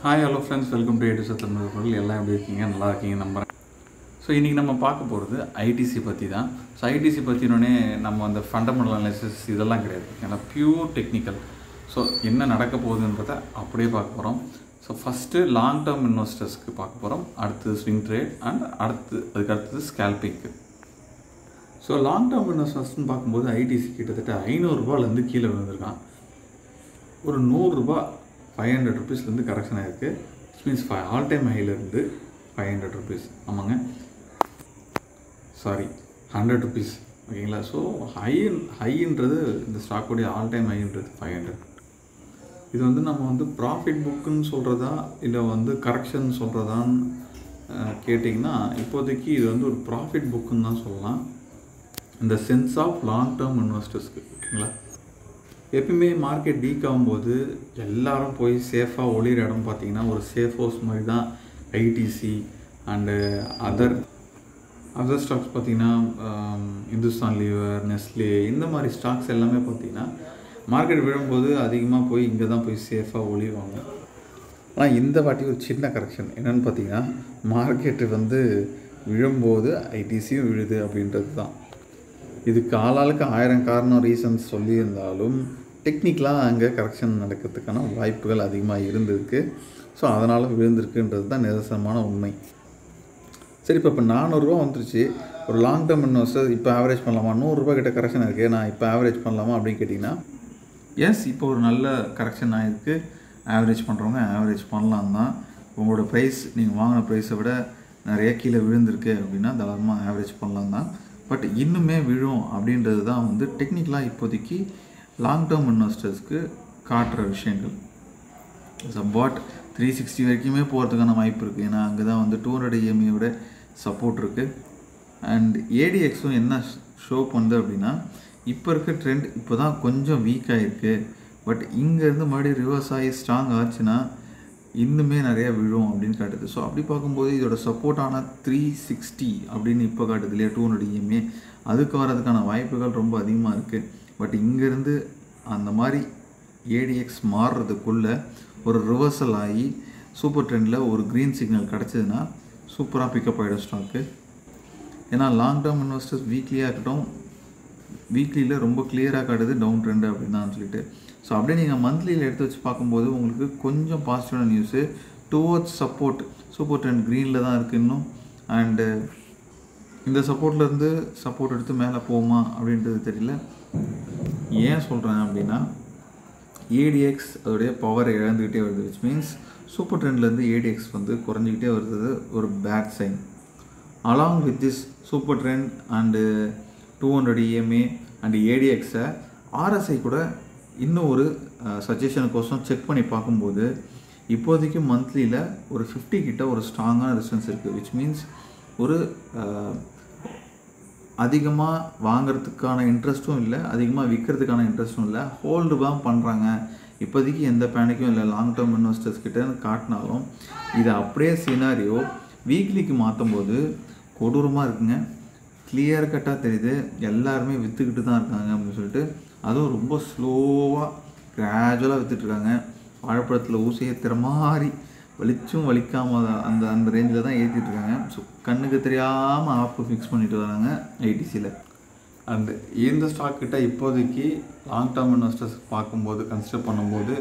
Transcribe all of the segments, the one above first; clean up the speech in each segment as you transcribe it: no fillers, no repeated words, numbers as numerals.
Hi hello friends, welcome to ஏடு சத்தமிழ் பொருள். எல்லாம் எப்படி இருக்கீங்க? நல்லா இருக்கீங்க நம்புகிறேன். ஸோ இன்றைக்கி நம்ம பார்க்க போகிறது ஐடிசி பற்றி தான். ஸோ ஐடிசி பற்றினோடனே நம்ம அந்த ஃபண்டமெண்டல் அனாலிசிஸ் இதெல்லாம் கிடையாது, ஏன்னா பியூர் டெக்னிக்கல். ஸோ என்ன நடக்க போகுதுன்றதை அப்படியே பார்க்க போகிறோம். ஸோ ஃபஸ்ட்டு லாங் டேர்ம் இன்வெஸ்டர்ஸ்க்கு பார்க்க போகிறோம், அடுத்தது ஸ்விங் ட்ரேட் அண்ட் அதுக்கு அடுத்தது ஸ்கேல்பிங்க்கு. ஸோ லாங் டேர்ம் இன்வெஸ்டர்ஸ்ன்னு பார்க்கும்போது ஐடிசி கிட்டத்தட்ட 500 ரூபாயிலேருந்து கீழே விழுந்திருக்கான். ஒரு 100 ரூபா 500 ருபீஸ்லேருந்து கரெக்ஷன் ஆகிருக்கு. இட்ஸ் மீன்ஸ் ஆல் டைம் ஹைலேருந்து 500 ருபீஸ், ஆமாங்க, சாரி 100 ருபீஸ், ஓகேங்களா. ஸோ ஹைன்றது இந்த ஸ்டாக்குடைய ஆல் டைம் ஹைன்றது 500. இது வந்து நம்ம வந்து ப்ராஃபிட் புக்குன்னு சொல்கிறதா இல்லை வந்து கரெக்ஷன் சொல்கிறதான்னு கேட்டிங்கன்னா, இப்போதைக்கு இது வந்து ஒரு ப்ராஃபிட் புக்குன்னு தான் சொல்லலாம், இந்த சென்ஸ் ஆஃப் லாங் டேர்ம் இன்வெஸ்டர்ஸ்க்கு, ஓகேங்களா. எப்பயுமே மார்க்கெட் வீக் ஆகும்போது எல்லோரும் போய் சேஃபாக ஒளிகிற இடம் பார்த்திங்கன்னா ஒரு சேஃப் ஹவுஸ் மாதிரி தான் ஐடிசி அண்டு அதர் ஸ்டாக்ஸ் பார்த்திங்கன்னா இந்துஸ்தான் லீவர், நெஸ்லே, இந்த மாதிரி ஸ்டாக்ஸ் எல்லாமே பார்த்திங்கன்னா மார்க்கெட் விழும்போது அதிகமாக போய் இங்கே தான் போய் சேஃபாக ஒளிவாங்க. ஆனால் இந்த வாட்டி ஒரு சின்ன கரெக்ஷன் என்னென்னு பார்த்திங்கன்னா, மார்க்கெட்டு வந்து விழும்போது ஐடிசியும் விழுது அப்படின்றது தான். இதுக்கு ஆளாளுக்கு 1000 காரணம் ரீசன்ஸ் சொல்லியிருந்தாலும் டெக்னிக்கலாக அங்கே கரெக்ஷன் நடக்கிறதுக்கான வாய்ப்புகள் அதிகமாக இருந்திருக்கு. ஸோ அதனால் விழுந்திருக்குன்றது தான் நிதர்சனமான உண்மை. சரி, இப்போ 400 ரூபா வந்துருச்சு. ஒரு லாங் டேர்ம் இன்வெஸ்டர் இப்போ ஆவரேஜ் பண்ணலாமா? 100 ரூபா கிட்ட கரெக்ஷன் இருக்குது, நான் இப்போ ஆவரேஜ் பண்ணலாமா அப்படின்னு கேட்டிங்கன்னா, எஸ், இப்போ ஒரு நல்ல கரெக்ஷன் ஆகிருக்கு. ஆவரேஜ் பண்ணுறவங்க ஆவரேஜ் பண்ணலாம் தான். உங்களோட ப்ரைஸ் நீங்கள் வாங்கின ப்ரைஸை விட நிறைய கீழே விழுந்திருக்கு அப்படின்னா தாராளமாக ஆவரேஜ் பண்ணலாம் தான். பட் இன்னுமே விழும் அப்படின்றது தான் வந்து டெக்னிக்கலாக இப்போதைக்கு லாங் டேர்ம் இன்வெஸ்டர்ஸ்க்கு காட்டுற விஷயங்கள். சப்பாட் 360 வரைக்குமே போகிறதுக்கான வாய்ப்பு இருக்குது, ஏன்னா அங்கே தான் வந்து 200 EMA சப்போர்ட் இருக்குது. அண்ட் ஏடிஎக்ஸும் என்ன ஷோ பண்ணுது அப்படின்னா, இப்போ இருக்க ட்ரெண்ட் இப்போ தான் கொஞ்சம் வீக்காக இருக்குது, பட் இங்கேருந்து மறுபடியும் ரிவர்ஸ் ஆகி ஸ்ட்ராங் ஆச்சுன்னா இன்னுமே நிறையா விழும் அப்படின்னு காட்டுது. ஸோ அப்படி பார்க்கும்போது இதோட சப்போர்ட்டான 360 அப்படின்னு இப்போ காட்டுது இல்லையா, 200 EMA, அதுக்கு வர்றதுக்கான வாய்ப்புகள் ரொம்ப அதிகமாக இருக்குது. பட் இங்கேருந்து அந்த மாதிரி ஏடிஎக்ஸ் மாறுறதுக்குள்ளே ஒரு ரிவர்சல் ஆகி சூப்பர் ட்ரெண்டில் ஒரு க்ரீன் சிக்னல் கிடச்சிதுன்னா சூப்பராக பிக்கப் ஆகிடும் ஸ்டாக்கு. ஏன்னா லாங் டேர்ம் இன்வெஸ்டர்ஸ் வீக்லியாக இருக்கட்டும், வீக்லியில் ரொம்ப கிளியராக காட்டுது டவுன் ட்ரெண்டு அப்படின்னு தான் சொல்லிட்டு. ஸோ அப்படியே நீங்கள் மந்த்லியில் எடுத்து வச்சு பார்க்கும்போது உங்களுக்கு கொஞ்சம் பாசிட்டிவான news towards support. Super trend க்ரீனில் தான் இருக்குது இன்னும். அண்டு இந்த சப்போர்ட்லேருந்து சப்போர்ட் எடுத்து மேலே போகுமா அப்படின்றது தெரியல. ஏன் சொல்கிறேன் அப்படின்னா, ஏடிஎக்ஸ் அதோடைய பவரை இழந்துக்கிட்டே வருது, விச் மீன்ஸ் சூப்பர் ட்ரெண்ட்லேருந்து ஏடிஎக்ஸ் வந்து குறைஞ்சிக்கிட்டே வருது, ஒரு bad sign. Along with this super trend and 200 EMA and ஏடிஎக்ஸை ஆர்எஸ்ஐ கூட இன்னும் ஒரு சஜஷனுக்கோசம் செக் பண்ணி பார்க்கும்போது இப்போதைக்கு மந்த்லியில் ஒரு 50 கிட்ட ஒரு ஸ்ட்ராங்கான ரெசிஸ்டன்ஸ் இருக்குது, விச் மீன்ஸ் ஒரு அதிகமாக வாங்கிறதுக்கான இன்ட்ரெஸ்ட்டும் இல்லை, அதிகமாக விற்கிறதுக்கான இன்ட்ரெஸ்ட்டும் இல்லை, ஹோல்டு தான் பண்ணுறாங்க. இப்போதைக்கு எந்த பேனிக்கும் இல்லை லாங் டேர்ம் இன்வெஸ்டர்ஸ் கிட்டேன்னு காட்டினாலும் இதை அப்படியே சினாரியோ வீக்லிக்கு மாற்றும் போது கொடூரமாக இருக்குங்க. கிளியர் கட்டாக தெரியுது எல்லாருமே விற்றுக்கிட்டு தான் இருக்காங்க அப்படின்னு சொல்லிட்டு. அதுவும் ரொம்ப ஸ்லோவாக கிராஜுவலாக விற்றுட்ருக்காங்க. வாழைப்பழத்தில் ஊசியை திற மாதிரி வலிச்சும் வலிக்காமல் அந்த ரேஞ்சில் தான் ஏற்றிட்டுருக்காங்க. ஸோ கண்ணுக்கு தெரியாமல் ஆப்பு ஃபிக்ஸ் பண்ணிட்டு வராங்க ஐடிசியில். அண்டு இந்த ஸ்டாக் கிட்ட இப்போதைக்கு லாங் டேர்ம் இன்வெஸ்டர்ஸ் பார்க்கும்போது கன்சிடர் பண்ணும்போது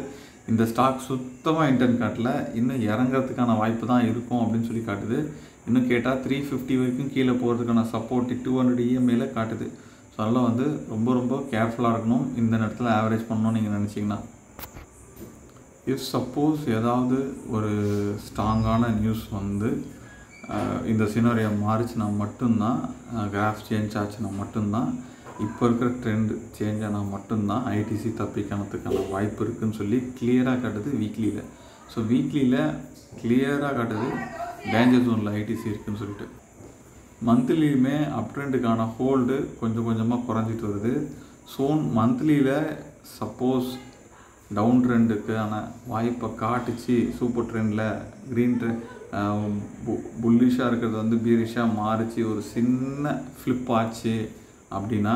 இந்த ஸ்டாக் சுத்தமாக இன்டர்ன் காட்டல, இன்னும் இறங்கிறதுக்கான வாய்ப்பு தான் இருக்கும் அப்படின்னு சொல்லி காட்டுது. இன்னும் கேட்டால் 350 வரைக்கும் கீழே போகிறதுக்கான சப்போர்ட் 200 EMA காட்டுது. ஸோ அதெல்லாம் வந்து ரொம்ப கேர்ஃபுல்லாக இருக்கணும் இந்த நேரத்தில் ஆவரேஜ் பண்ணணும்னு நீங்கள் நினச்சிங்கன்னா. இஃப் சப்போஸ் ஏதாவது ஒரு ஸ்ட்ராங்கான நியூஸ் வந்து இந்த சினாரியோ மாறிச்சுன்னா மட்டும்தான், கிராஃப் சேஞ்ச் ஆச்சுன்னா மட்டும்தான், இப்போ இருக்கிற ட்ரெண்ட் சேஞ்ச் ஆனால் மட்டும்தான் ஐடிசி தப்பிக்கானதுக்கான வாய்ப்பு இருக்குதுன்னு சொல்லி கிளியராக காட்டுது வீக்லியில். ஸோ வீக்லியில் கிளியராக காட்டுது டேஞ்சர் ஜோனில் ஐடிசி இருக்குதுன்னு சொல்லிட்டு. மந்த்லியுமே அப் ட்ரெண்டுக்கான ஹோல்டு கொஞ்சம் கொஞ்சமாக குறைஞ்சிட்டு வருது. ஸோன் மந்த்லியில் சப்போஸ் டவுன் ட்ரெண்டுக்கான வாய்ப்பை காட்டுச்சு, சூப்பர் ட்ரெண்டில் க்ரீன் ட்ரெண்ட் புல்லிஷாக இருக்கிறது வந்து பீரிஷாக மாறிச்சு, ஒரு சின்ன ஃப்ளிப் ஆச்சு அப்படின்னா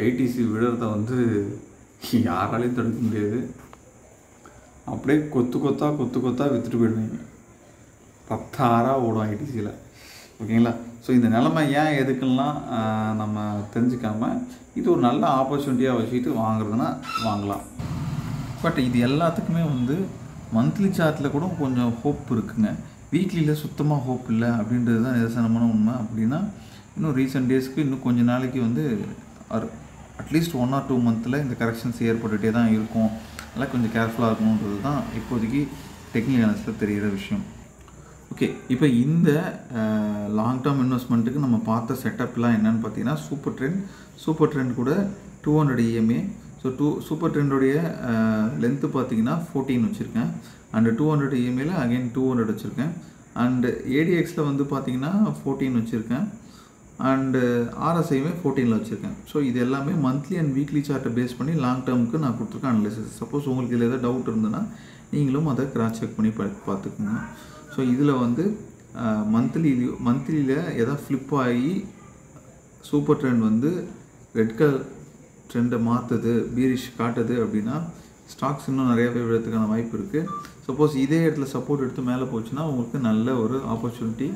ஐடிசி விழுறத வந்து யாராலையும் தடுக்க முடியாது. அப்படியே கொத்து கொத்தாக விற்றுட்டு போயிடுவீங்க. 10,000 ஓடும் ஐடிசியில். ஓகேங்களா? ஸோ இந்த நிலைமை ஏன் எதுக்குலாம் நம்ம தெரிஞ்சுக்காமல் இது ஒரு நல்ல ஆப்பர்ச்சுனிட்டியாக வச்சுக்கிட்டு வாங்குறதுனா வாங்கலாம். பட் இது எல்லாத்துக்குமே வந்து மந்த்லி சார்ட்டில் கூட கொஞ்சம் ஹோப் இருக்குங்க. வீக்லியில் சுத்தமாக ஹோப் இல்லை அப்படின்றது தான் நிதர்சனமான உண்மை. அப்படின்னா இன்னும் ரீசெண்ட் டேஸ்க்கு இன்னும் கொஞ்சம் நாளைக்கு வந்து அட்லீஸ்ட் 1 or 2 மந்தில் இந்த கரெக்ஷன்ஸ் ஏற்பட்டுகிட்டே தான் இருக்கும். அதெல்லாம் கொஞ்சம் கேர்ஃபுல்லாக இருக்கணுன்றது தான் இப்போதைக்கு டெக்னிக்கல் அனாலிசிஸில் தெரிகிற விஷயம். ஓகே, இப்போ இந்த லாங் டேர்ம் இன்வெஸ்ட்மெண்ட்டுக்கு நம்ம பார்த்த செட்டப்லாம் என்னென்னு பார்த்தீங்கன்னா, சூப்பர் ட்ரெண்ட் கூட 200 EMA. ஸோ சூப்பர் ட்ரெண்டோடைய லென்த்து பார்த்தீங்கன்னா 14 வச்சுருக்கேன். அண்டு 200 EMAயில் அகெயின் 200 வச்சுருக்கேன். அண்டு ஏடிஎக்ஸில் வந்து பார்த்தீங்கன்னா 14 வச்சுருக்கேன். அண்டு ஆர்எஸ்ஐயுமே 14 வச்சுருக்கேன். ஸோ இது எல்லாமே மந்த்லி அண்ட் வீக்லி சார்ட்டை பேஸ் பண்ணி லாங் டேர்முக்கு நான் கொடுத்துருக்கேன் அனலிசிஸ். சப்போஸ் உங்களுக்கு இதில் ஏதாவது டவுட் இருந்ததுன்னா நீங்களும் அதை கிராஸ் செக் பண்ணி பார்த்துக்குங்க. ஸோ இதில் வந்து மந்த்லியில் எதாவது ஃப்ளிப் ஆகி சூப்பர் ட்ரெண்ட் வந்து ரெட் கலர் ட்ரெண்டை மாற்றுது, பீரிஷ் காட்டுது அப்படின்னா ஸ்டாக்ஸ் இன்னும் நிறையாவே விழுறதுக்கான வாய்ப்பு இருக்குது. சப்போஸ் இதே இடத்துல சப்போர்ட் எடுத்து மேலே போச்சுன்னா உங்களுக்கு நல்ல ஒரு ஆப்பர்ச்சுனிட்டி.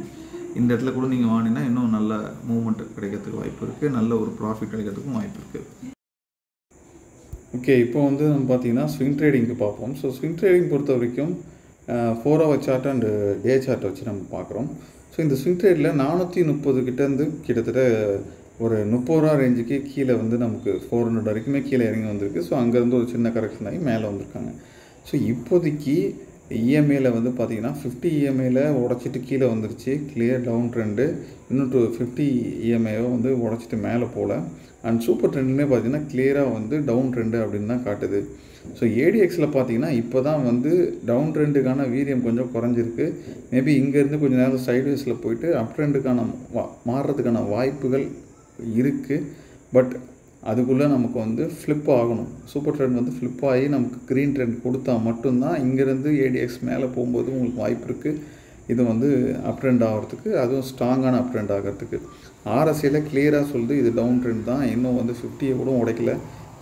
இந்த இடத்துல கூட நீங்கள் வாங்கினா இன்னும் நல்ல மூவ்மெண்ட் கிடைக்கிறதுக்கு வாய்ப்பு இருக்குது, நல்ல ஒரு ப்ராஃபிட் கிடைக்கிறதுக்கும் வாய்ப்பு இருக்குது. ஓகே, இப்போ வந்து நம்ம பார்த்தீங்கன்னா ஸ்விங் ட்ரேடிங்க்கு பார்ப்போம். ஸோ ஸ்விங் ட்ரேடிங் பொறுத்த வரைக்கும் 4 hour சார்ட் அண்டு டே சார்ட்டை வச்சு நம்ம பார்க்குறோம். ஸோ இந்த ஸ்விங் ட்ரேடில் 430 கிட்டேருந்து கிட்டத்தட்ட ஒரு 30 ரூபா ரேஞ்சுக்கு கீழே வந்து நமக்கு 400 வரைக்குமே கீழே இறங்கி வந்திருக்கு. ஸோ அங்கேருந்து ஒரு சின்ன கரெக்ஷன் ஆகி மேலே வந்திருக்காங்க. ஸோ இப்போதைக்கு இஎம்ஐயில் வந்து பார்த்திங்கன்னா 50 EMAயில் உடச்சிட்டு கீழே வந்துருச்சு, கிளியர் டவுன் ட்ரெண்டு. இன்னும் 50 EMAவை வந்து உடச்சிட்டு மேலே போகல. அண்ட் சூப்பர் ட்ரெண்டுமே பார்த்திங்கன்னா கிளியராக வந்து டவுன் ட்ரெண்டு அப்படின்னு தான் காட்டுது. ஸோ ஏடிஎக்ஸில் பார்த்திங்கன்னா இப்போ தான் வந்து டவுன் ட்ரெண்டுக்கான வீரியம் கொஞ்சம் குறைஞ்சிருக்கு. மேபி இங்கேருந்து கொஞ்சம் நேரம் சைட்வேஸில் போயிட்டு அப் ட்ரெண்டுக்கான மாறுறதுக்கான வாய்ப்புகள் இருக்குது. பட் அதுக்குள்ளே நமக்கு வந்து ஃப்ளிப் ஆகணும். சூப்பர் ட்ரெண்ட் வந்து ஃப்ளிப் ஆகி நமக்கு க்ரீன் ட்ரெண்ட் கொடுத்தா மட்டும்தான் இங்கேருந்து ஏடிஎக்ஸ் மேலே போகும்போது உங்களுக்கு வாய்ப்பு இருக்குது இது வந்து அப் ட்ரெண்ட் ஆகிறதுக்கு, அதுவும் ஸ்ட்ராங்கான அப் ட்ரெண்ட் ஆகிறதுக்கு. ஆர்எஸ்ஐயில் கிளியராக சொல்லுது இது டவுன் ட்ரெண்ட் தான், இன்னும் வந்து 50 கூட உடைக்கல.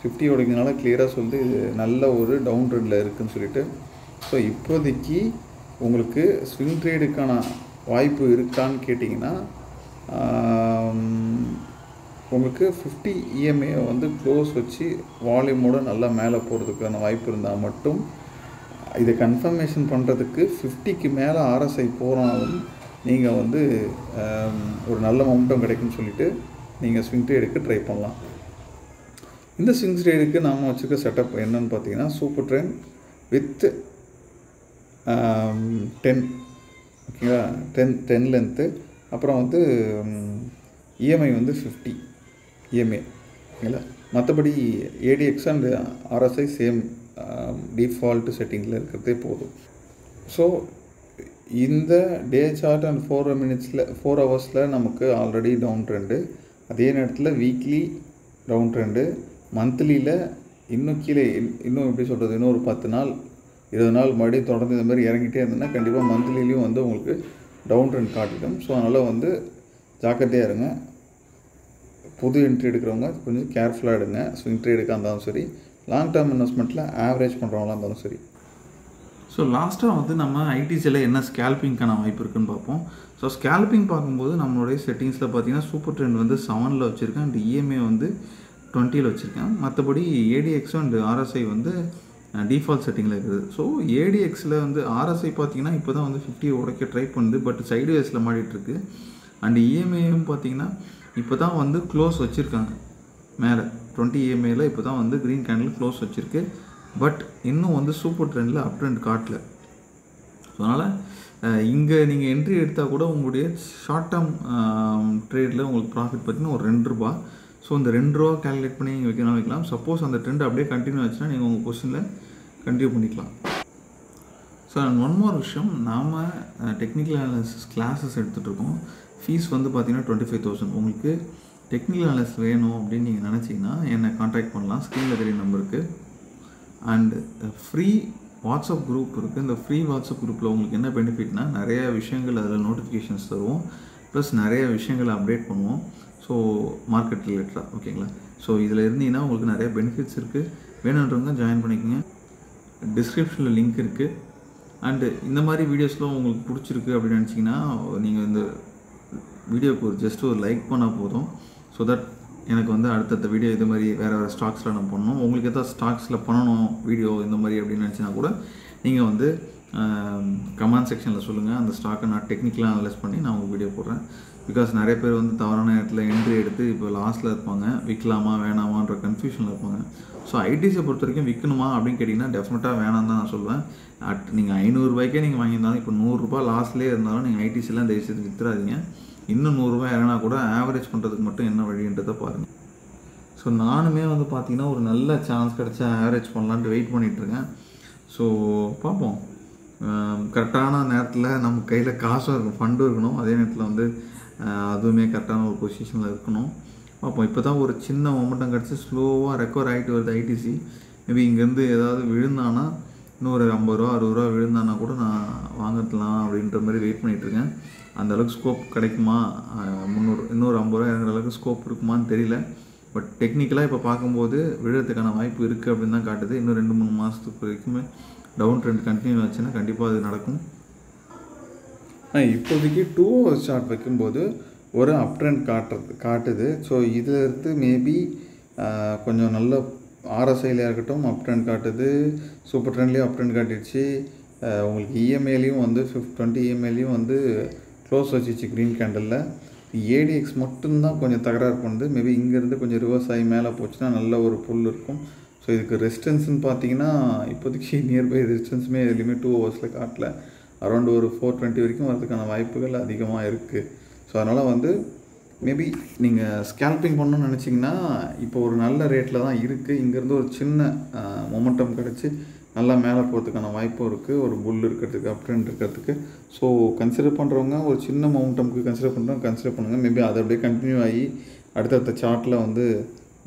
50 உடைக்கிறதுனால கிளியராக சொல்லுது இது நல்ல ஒரு டவுன் ட்ரெண்டில் இருக்குதுன்னு சொல்லிட்டு. ஸோ இப்போதைக்கு உங்களுக்கு ஸ்விங் ட்ரேடுக்கான வாய்ப்பு இருக்கான்னு கேட்டிங்கன்னா உங்களுக்கு 50 EMA வந்து க்ளோஸ் வச்சு வால்யூமோடு நல்லா மேலே போகிறதுக்கான வாய்ப்பு இருந்தால் மட்டும், இதை கன்ஃபர்மேஷன் பண்ணுறதுக்கு 50க்கு மேலே ஆர்எஸ்ஐ போனாலும் நீங்கள் வந்து ஒரு நல்ல மொமெண்டம் கிடைக்குன்னு சொல்லிவிட்டு நீங்கள் ஸ்விங் ட்ரேடுக்கு ட்ரை பண்ணலாம். இந்த ஸ்விங் ட்ரேடுக்கு நாம் வச்சுருக்க செட்டப் என்னன்னு பார்த்தீங்கன்னா, சூப்பர் ட்ரெண்ட் வித் 10 ஓகேங்களா, 10 லென்த்து. அப்புறம் வந்து இஎம்ஐ வந்து 50 EMA ஓகேங்களா. மற்றபடி ADX and RSI same default செட்டிங்கில் இருக்கிறதே போதும். ஸோ இந்த டே சார்ட் அண்ட் 4 ஹவர்ஸில் நமக்கு ஆல்ரெடி டவுன் ட்ரெண்டு, அதே நேரத்தில் வீக்லி டவுன் ட்ரெண்டு, மந்த்லியில் இன்னும் கீழே இன்னும் எப்படி சொல்கிறது, இன்னும் ஒரு 10 நாள் 20 நாள் மறுபடியும் தொடர்ந்து இந்த மாதிரி இறங்கிட்டே இருந்ததுன்னா கண்டிப்பாக மந்த்லிலையும் வந்து உங்களுக்கு டவுன் ட்ரெண்ட் காட்டிடும். ஸோ அதனால் வந்து ஜாக்கிரதையாக இருங்க. புது என்ட்ரி எடுக்கிறவங்க கொஞ்சம் கேர்ஃபுல்லாக எடுங்க. ஸ்விங் ட்ரேடுக்காக இருந்தாலும் சரி, லாங் டேர்ம் இன்வெஸ்ட்மெண்ட்டில் ஆவரேஜ் பண்ணுறவங்களாக இருந்தாலும் சரி. ஸோ லாஸ்ட்டாக வந்து நம்ம ஐடிசியில் என்ன ஸ்கேல்பிங்க்கான வாய்ப்பு இருக்குதுன்னு பார்ப்போம். ஸோ ஸ்கேல்பிங் பார்க்கும்போது நம்மளுடைய செட்டிங்ஸில் பார்த்தீங்கன்னா சூப்பர் ட்ரெண்ட் வந்து 7ல் வச்சுருக்கேன், அண்ட் இஎம்ஐ வந்து 20ல் வச்சுருக்கேன். மற்றபடி ஏடிஎக்ஸ் அண்ட் ஆர்எஸ்ஐ வந்து டிஃபால்ட் செட்டிங்கில் இருக்குது. ஸோ ஏடிஎக்ஸில் வந்து ஆர்எஸ்ஐ பார்த்தீங்கன்னா இப்போ தான் வந்து 50 உடைக்க ட்ரை பண்ணுது, பட் சைட்வேஸில் மாடிட்டுருக்கு. அண்ட் இஎம்ஐயும் பார்த்தீங்கன்னா இப்போ தான் வந்து க்ளோஸ் வச்சுருக்காங்க மேலே 20 EMAயில் இப்போ தான் வந்து க்ரீன் கேண்டில் க்ளோஸ் வச்சுருக்கு. பட் இன்னும் வந்து சூப்பர் ட்ரெண்டில் அப் ட்ரெண்ட் காட்டல. அதனால் இங்கே நீங்கள் என்ட்ரி எடுத்தால் கூட உங்களுடைய ஷார்ட் டேர்ம் ட்ரேடில் உங்களுக்கு ப்ராஃபிட் பார்த்தீங்கன்னா ஒரு 2 ரூபா. ஸோ இந்த 2 ரூபா கேல்குலேட் பண்ணி நீங்கள் வைக்கலாம். சப்போஸ் அந்த ட்ரெண்ட் அப்படியே கண்டினியூ ஆச்சுன்னா நீங்கள் உங்கள் பொசிஷனில் கண்டினியூ பண்ணிக்கலாம். ஸோ ஒன் மோர் விஷயம், நாம் டெக்னிக்கல் அனாலிசிஸ் கிளாஸஸ் எடுத்துகிட்ருக்கோம். ஃபீஸ் வந்து பார்த்தீங்கன்னா 25,000. உங்களுக்கு டெக்னிக்கல் அனாலிசிஸ் வேணும் அப்படின்னு நீங்கள் நினச்சிங்கன்னா என்னை காண்டாக்ட் பண்ணலாம், ஸ்க்ரீனில் தெரிய நம்பருக்கு. அண்டு ஃப்ரீ வாட்ஸ்அப் குரூப் இருக்குது. இந்த ஃப்ரீ வாட்ஸ்அப் குரூப்பில் உங்களுக்கு என்ன பெனிஃபிட்னால் நிறையா விஷயங்கள் அதில் நோட்டிஃபிகேஷன்ஸ் தருவோம், ப்ளஸ் நிறைய விஷயங்களை அப்டேட் பண்ணுவோம். ஸோ மார்க்கெட் ரிலேட்டடாக ஓகேங்களா. ஸோ இதில் இருந்தீங்கன்னா உங்களுக்கு நிறைய பெனிஃபிட்ஸ் இருக்குது. வேணுன்றவங்க ஜாயின் பண்ணிக்கோங்க. டிஸ்கிரிப்ஷனில் லிங்க் இருக்குது. அண்டு இந்த மாதிரி வீடியோஸ்லாம் உங்களுக்கு பிடிச்சிருக்கு அப்படின்னு நினச்சிங்கன்னா நீங்கள் இந்த வீடியோக்கு ஜஸ்ட் ஒரு லைக் பண்ணால் போதும். ஸோ தட் எனக்கு வந்து அடுத்தடுத்த வீடியோ இது மாதிரி வேறு வேறு ஸ்டாக்ஸில் நான் பண்ணணும். உங்களுக்கு எதாவது ஸ்டாக்ஸில் பண்ணணும் வீடியோ இந்த மாதிரி அப்படின்னு நினச்சினா கூட நீங்கள் வந்து கமெண்ட் செக்ஷனில் சொல்லுங்கள். அந்த ஸ்டாக்கை நான் டெக்னிக்கலாக அனலைஸ் பண்ணி நான் உங்களுக்கு வீடியோ போடுறேன். பிகாஸ் நிறைய பேர் வந்து தவறான நேரத்தில் என்ட்ரி எடுத்து இப்போ லாஸ்ட்டில் இருப்பாங்க, விற்கலாமா வேணாமான்ற கன்ஃபியூஷனில் இருப்பாங்க. ஸோ ஐடிஸை பொறுத்த வரைக்கும் விற்கணுமா அப்படின்னு கேட்டிங்கன்னா டெஃபினட்டாக வேணாம் தான் நான் சொல்லுவேன். நீங்கள் 500 ரூபாய்க்கே நீங்கள் வாங்கியிருந்தாலும் இப்போ 100 ரூபா லாஸ்ட்லேயே இருந்தாலும் நீங்கள் ஐடிசிலாம் தயவுசெய்து விற்றுறாதீங்க. இன்னும் 100 ரூபாய் இறங்கினா கூட ஆவரேஜ் பண்ணுறதுக்கு மட்டும் என்ன வழின்றதை பாருங்கள். ஸோ நானுமே வந்து பார்த்திங்கன்னா ஒரு நல்ல சான்ஸ் கிடச்சா ஆவரேஜ் பண்ணலான்ட்டு வெயிட் பண்ணிகிட்ருக்கேன். ஸோ பார்ப்போம். கரெக்டான நேரத்தில் நம்ம கையில் காசும் இருக்கும், ஃபண்டும் இருக்கணும், அதே நேரத்தில் வந்து அதுவுமே கரெக்டான ஒரு பொசிஷனில் இருக்கணும். பார்ப்போம். இப்போ தான் ஒரு சின்ன மொமெண்டம் கிடச்சி ஸ்லோவாக ரெக்கவர் ஆகிட்டு வருது ஐடிசி. மேபி இங்கேருந்து ஏதாவது விழுந்தானா இன்னொரு 50 ரூபா 60 ரூபா விழுந்தானா கூட நான் வாங்கலாம் அப்படின்ற மாதிரி வெயிட் பண்ணிகிட்ருக்கேன். அந்தளவுக்கு ஸ்கோப் கிடைக்குமா, இன்னொரு 50 ரூபா இறங்குற அளவுக்கு ஸ்கோப் இருக்குமான்னு தெரியல. பட் டெக்னிக்கலாக இப்போ பார்க்கும்போது விழுறதுக்கான வாய்ப்பு இருக்குது அப்படின்னு தான் காட்டுது. இன்னும் 2-3 மாதத்துக்கு வரைக்குமே டவுன் ட்ரெண்ட் கண்டினியூ ஆச்சுன்னா கண்டிப்பாக அது நடக்கும். இப்போதைக்கு 2 hours சார்ட் வைக்கும்போது ஒரு அப் ட்ரெண்ட் காட்டுது. ஸோ இதில் இருந்து மேபி கொஞ்சம் நல்ல ஆர்எஸ்ஐலையாக இருக்கட்டும் அப் ட்ரெண்ட் காட்டுது, சூப்பர் ட்ரெண்ட்லேயும் அப் ட்ரெண்ட் காட்டிடுச்சு. உங்களுக்கு இஎம்ஐலையும் வந்து 20 இஎம்ஐலையும் வந்து க்ளோஸ் வச்சிச்சு க்ரீன் கேண்டலில். ஏடிஎக்ஸ் மட்டும்தான் கொஞ்சம் தகராறு பண்ணுது. மேபி இங்கேருந்து கொஞ்சம் ரிவர்ஸ் ஆகி மேலே போச்சுன்னா நல்ல ஒரு புல் இருக்கும். ஸோ இதுக்கு ரெசிஸ்டன்ஸ்னு பார்த்தீங்கன்னா இப்போதைக்கு நியர்பை ரெசிஸ்டன்ஸுமே எதுலேயுமே 2 hours காட்டல. அரௌண்ட் ஒரு 420 வரைக்கும் வரதுக்கான வாய்ப்புகள் அதிகமாக இருக்குது. ஸோ அதனால் வந்து மேபி நீங்கள் ஸ்கேல்பிங் பண்ணணும்னு நினச்சிங்கன்னா இப்போ ஒரு நல்ல ரேட்டில் தான் இருக்குது. இங்கேருந்து ஒரு சின்ன மொமெண்டம் கிடச்சி நல்லா மேலே போகிறதுக்கான வாய்ப்பும் இருக்குது, ஒரு புல் இருக்கிறதுக்கு அப் ட்ரெண்ட் இருக்கிறதுக்கு. ஸோ கன்சிடர் பண்ணுறவங்க ஒரு சின்ன மொமெண்டம்க்கு கன்சிடர் பண்ணுங்கள். மேபி அதை அப்படியே கண்டினியூ ஆகி அடுத்தடுத்த சார்ட்டில் வந்து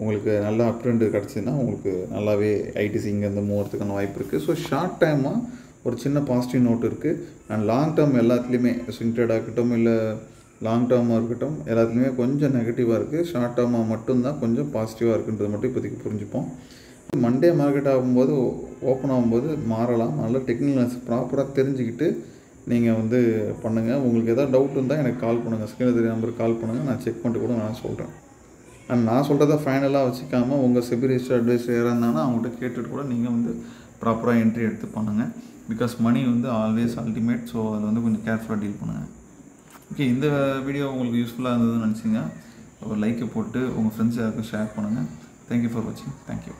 உங்களுக்கு நல்ல அப் ட்ரெண்ட் கிடச்சிதுன்னா உங்களுக்கு நல்லாவே ஐடிசி இங்கேருந்து மூவறதுக்கான வாய்ப்பு இருக்குது. ஸோ ஷார்ட் டைமாக ஒரு சின்ன பாசிட்டிவ் நோட் இருக்குது. அண்ட் லாங் டேர்ம் எல்லாத்துலேயுமே ஸ்விங்டடாக இருக்கட்டும் இல்லை லாங் டேர்மாக இருக்கட்டும் எல்லாத்துலேயுமே கொஞ்சம் நெகட்டிவாக இருக்குது. ஷார்ட் டேர்மாக மட்டும்தான் கொஞ்சம் பாசிட்டிவாக இருக்குன்றது மட்டும் இப்போதைக்கு புரிஞ்சுப்போம். மண்டே மார்க்கெட் ஆகும்போது ஓப்பன் ஆகும்போது மாறலாம். நல்லா டெக்னிக்கல் ப்ராப்பராக தெரிஞ்சுக்கிட்டு நீங்கள் வந்து பண்ணுங்கள். உங்களுக்கு எதாவது டவுட் இருந்தால் எனக்கு கால் பண்ணுங்கள், ஸ்க்ரீனில் தெரிய நம்பருக்கு கால் பண்ணுங்கள், நான் செக் பண்ணிட்டு கூட நான் சொல்கிறேன். அண்ட் நான் சொல்கிறத ஃபைனலாக வச்சுக்காமல் உங்கள் செபி ரிஜிஸ்டர்ட் அட்வைஸ் யாராக இருந்தாங்கன்னா அவங்கள்ட்ட கேட்டுட்டு கூட நீங்கள் வந்து ப்ராப்பராக என்ட்ரி எடுத்து பண்ணுங்கள். பிகாஸ் மணி வந்து ஆல்வேஸ் அல்டிமேட். ஸோ அதை வந்து கொஞ்சம் கேர்ஃபுல்லாக டீல் பண்ணுங்கள். ஓகே, இந்த வீடியோ உங்களுக்கு யூஸ்ஃபுல்லாக இருந்ததுன்னு நினச்சிங்க ஒரு லைக்கை போட்டு உங்கள் ஃப்ரெண்ட்ஸ் யாருக்கும் ஷேர் பண்ணுங்கள். தேங்க்யூ ஃபார் வாட்சிங். தேங்க்யூ.